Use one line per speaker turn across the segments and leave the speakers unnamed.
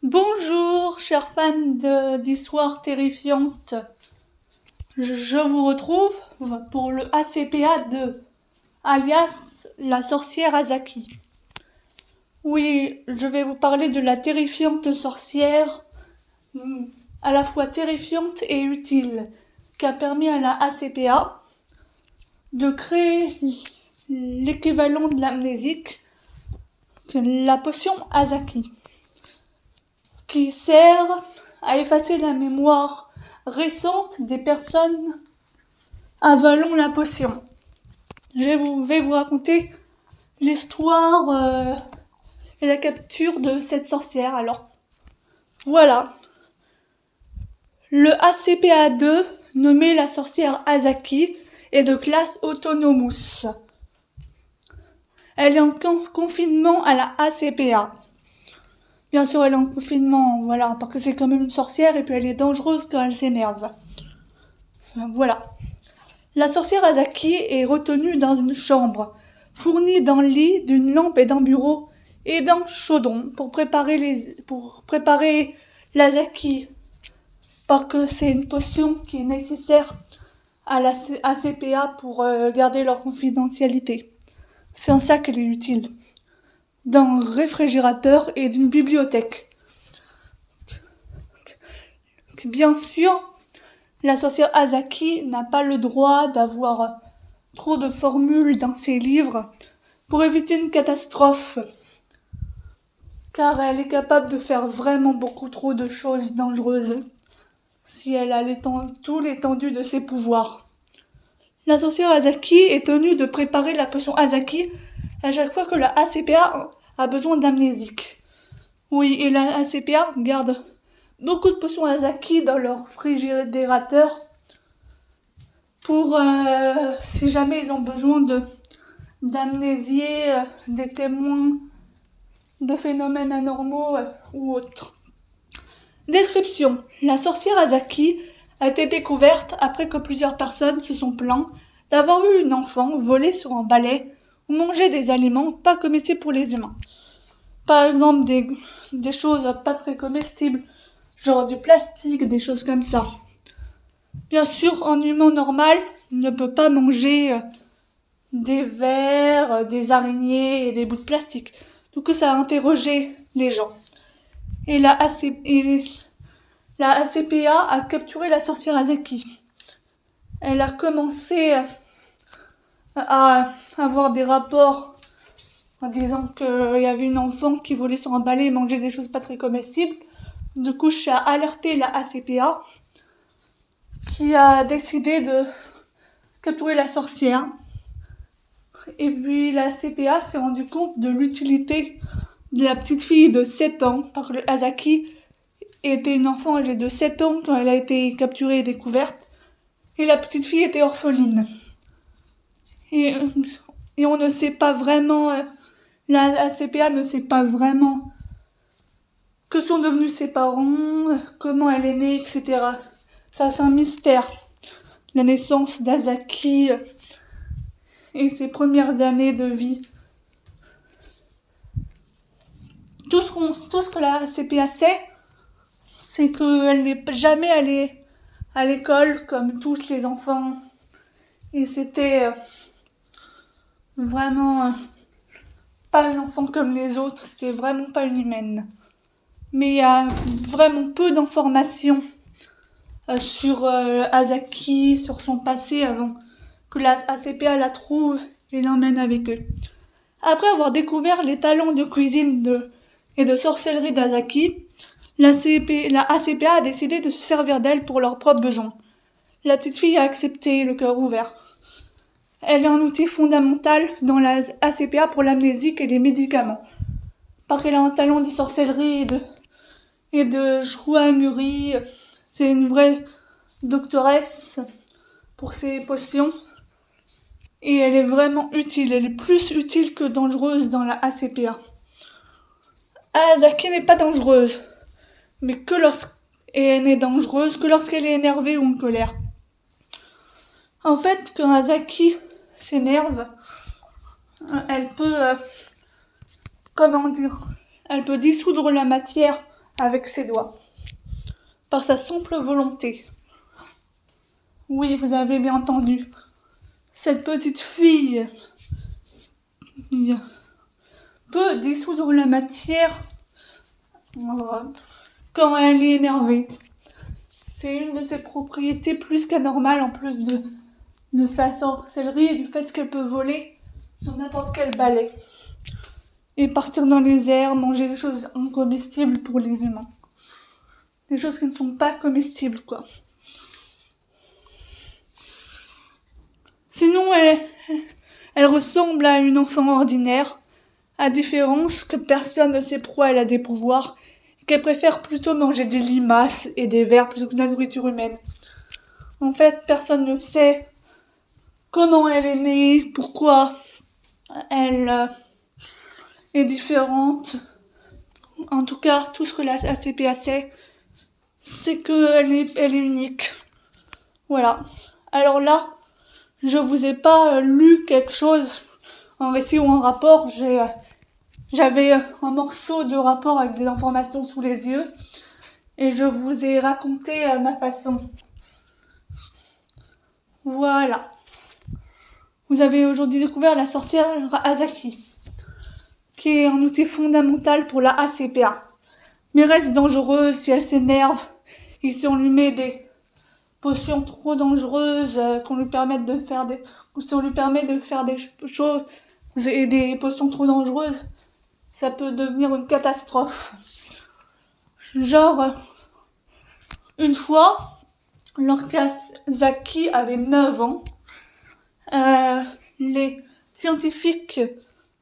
Bonjour, chers fans d'histoires terrifiantes. Je vous retrouve pour le ACPA2, alias la sorcière Azaki. Oui, je vais vous parler de la terrifiante sorcière, à la fois terrifiante et utile, qui a permis à la ACPA de créer l'équivalent de l'amnésique, la potion Azaki, qui sert à effacer la mémoire récente des personnes avalant la potion. Je vais vous raconter l'histoire et la capture de cette sorcière. Alors, voilà. Le ACPA2, nommé la sorcière Azaki, est de classe Autonomous. Elle est en confinement à la ACPA. Bien sûr, elle est en confinement, voilà, parce que c'est quand même une sorcière et puis elle est dangereuse quand elle s'énerve. Voilà. La sorcière Azaki est retenue dans une chambre, fournie d'un lit, d'une lampe et d'un bureau, et d'un chaudron pour préparer l'Azaki, parce que c'est une potion qui est nécessaire à la ACPA pour garder leur confidentialité. C'est en ça qu'elle est utile. D'un réfrigérateur et d'une bibliothèque. Bien sûr, la sorcière Azaki n'a pas le droit d'avoir trop de formules dans ses livres pour éviter une catastrophe, car elle est capable de faire vraiment beaucoup trop de choses dangereuses si elle a tout l'étendue de ses pouvoirs. La sorcière Azaki est tenue de préparer la potion Azaki à chaque fois que la ACPA a besoin d'amnésique. Oui, et la ACPA garde beaucoup de potions Azaki dans leur frigérateur pour si jamais ils ont besoin d'amnésier des témoins de phénomènes anormaux ou autres. Description. La sorcière Azaki a été découverte après que plusieurs personnes se sont plaintes d'avoir vu une enfant voler sur un balai ou manger des aliments pas comestibles pour les humains. Par exemple, des choses pas très comestibles, genre du plastique, des choses comme ça. Bien sûr, un humain normal ne peut pas manger des vers, des araignées et des bouts de plastique. Du coup, ça a interrogé les gens. Et la ACPA a capturé la sorcière Azaki. Elle a commencé à avoir des rapports en disant qu'il y avait une enfant qui volait sur un balai et mangeait des choses pas très comestibles. Du coup, j'ai alerté la ACPA qui a décidé de capturer la sorcière. Et puis la ACPA s'est rendu compte de l'utilité de la petite fille de 7 ans, parce que Azaki était une enfant âgée de 7 ans quand elle a été capturée et découverte. Et la petite fille était orpheline. Et on ne sait pas vraiment, la ACPA ne sait pas vraiment que sont devenus ses parents, comment elle est née, etc. Ça, c'est un mystère. La naissance d'Azaki et ses premières années de vie. Tout ce que la ACPA sait, c'est qu'elle n'est jamais allée à l'école comme tous les enfants. Et c'était vraiment pas une enfant comme les autres, c'était vraiment pas une humaine. Mais il y a vraiment peu d'informations sur Azaki, sur son passé avant que la ACPA la trouve et l'emmène avec eux. Après avoir découvert les talents de cuisine et de sorcellerie d'Azaki, la ACPA a décidé de se servir d'elle pour leurs propres besoins. La petite fille a accepté, le cœur ouvert. Elle est un outil fondamental dans la ACPA pour l'amnésique et les médicaments. Parce qu'elle a un talent de sorcellerie et de chouannerie. C'est une vraie doctoresse pour ses potions. Et elle est vraiment utile. Elle est plus utile que dangereuse dans la ACPA. Azaki n'est pas dangereuse. Mais elle n'est dangereuse que lorsqu'elle est énervée ou en colère. En fait, quand Azaki s'énerve, elle peut, elle peut dissoudre la matière avec ses doigts, par sa simple volonté. Oui, vous avez bien entendu. Cette petite fille peut dissoudre la matière quand elle est énervée. C'est une de ses propriétés plus qu'anormales, en plus de sa sorcellerie et du fait qu'elle peut voler sur n'importe quel balai et partir dans les airs, manger des choses incomestibles pour les humains. Des choses qui ne sont pas comestibles, quoi. Sinon, elle ressemble à une enfant ordinaire, à différence que personne ne sait pourquoi elle a des pouvoirs, et qu'elle préfère plutôt manger des limaces et des vers plutôt que de la nourriture humaine. En fait, personne ne sait comment elle est née, pourquoi elle est différente. En tout cas, tout ce que la ACPA sait, c'est qu'elle est unique. Voilà. Alors là, je vous ai pas lu quelque chose, un récit ou un rapport. J'avais un morceau de rapport avec des informations sous les yeux et je vous ai raconté à ma façon. Voilà. Vous avez aujourd'hui découvert la sorcière Azaki, qui est un outil fondamental pour la ACPA. Mais reste dangereuse si elle s'énerve et si on lui met des potions trop dangereuses qu'on lui permette de faire des... ou si on lui permet de faire des choses et des potions trop dangereuses, ça peut devenir une catastrophe. Genre, une fois, lorsqu'Azaki avait 9 ans, les scientifiques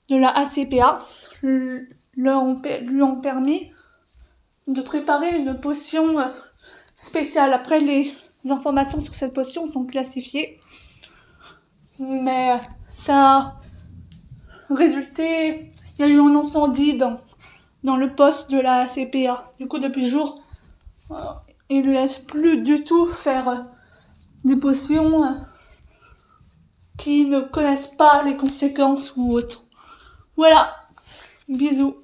de la ACPA lui ont permis de préparer une potion spéciale. Après, les informations sur cette potion sont classifiées, mais ça a résulté, il y a eu un incendie dans le poste de la ACPA. Du coup, depuis ce jour, ils ne laissent plus du tout faire des potions qui ne connaissent pas les conséquences ou autres. Voilà, bisous.